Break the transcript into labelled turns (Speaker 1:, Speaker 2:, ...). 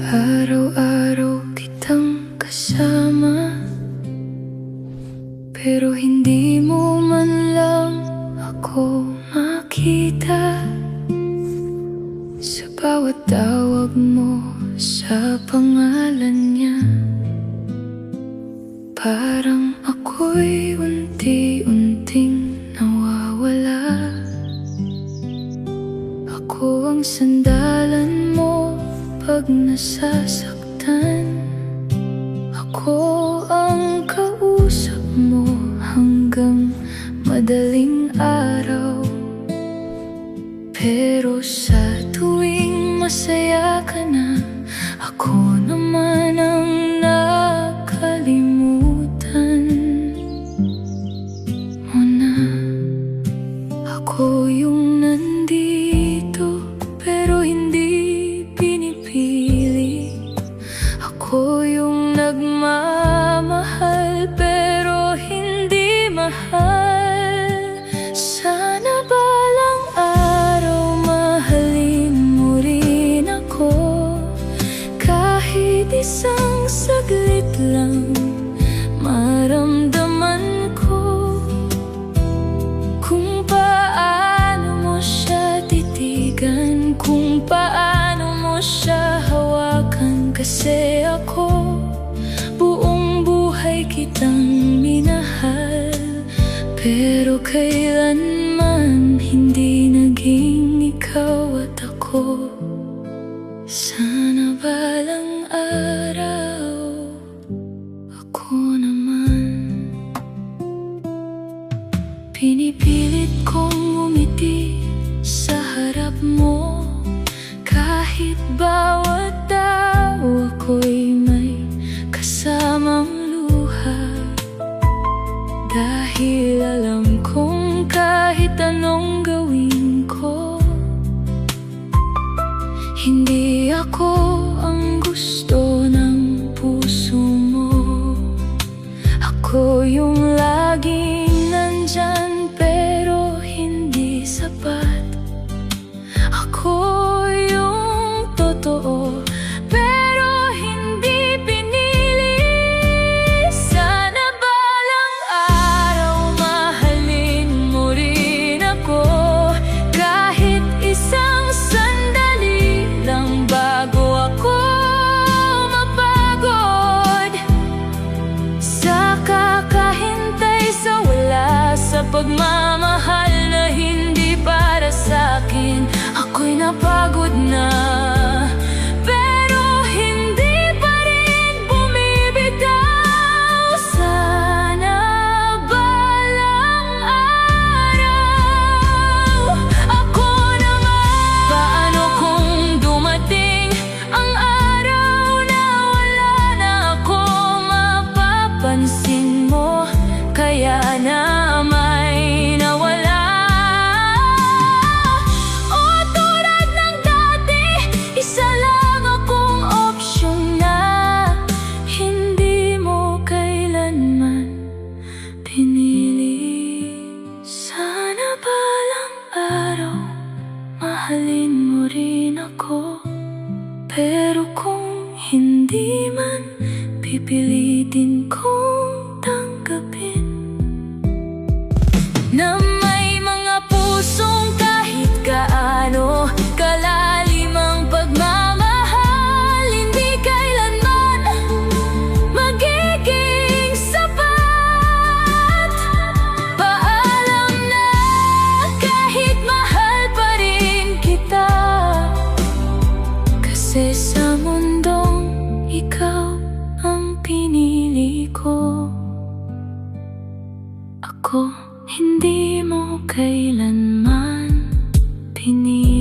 Speaker 1: Araw-araw kitang kasama, pero hindi mo man lang ako makita. Sa bawat tawag mo sa pangalan niya, parang ako'y unti-unting nawawala. Ako ang sandalan mo pag nasasaktan. Ako ang kausap mo hanggang madaling araw. Pero sa tuwing masaya ka na, ako naman ang nakalimutan mo na. Ako yung nandito pero hindi pinipili. Ako yung nagmamahal pero hindi mahal. Sana balang araw mahalin mo rin ako, kahit isang saglit lang maramdaman ko kung paano mo siya titigan, kung paano mo siya hawakan. Kasi ako buong buhay kitang minahal, pero kailanman hindi naging ikaw at ako. Sana balang araw ako naman. Pinipilit kong umiti sa harap mo, kahit bawat tawa ko'y may kasamang luha. Dahil alam kong kahit anong gawin ko, hindi ako ang gusto ng puso mo. Ako yung laging nandyan pero hindi sapat. Ako yung totoo pero hindi pinili. Sana balang araw mahalin mo rin ako, kahit isang sandali lang bago ako mapagod sa kakahintay sa wala, sa pagmamahal na hindi para sa'kin. Ako'y napagod na, pero hindi pa rin bumibitaw. Sana balang araw ako naman. Paano kung dumating ang araw na wala na ako mapapansin mo, kaya na may nawala? O tulad ng dati, isa lang akong opsyon na hindi mo kailanman pinili. Sana balang araw mahalin mo rin ako, pero kung hindi man, pipilitin kong tanggapin na may mga pusong kahit gaano kalalim ang pagmamahal, hindi kailanman magiging sapat. Paalam na kahit mahal pa rin kita, kasi sa mundong ikaw ang pinili ko. Ako hindi mo kailanman pinili.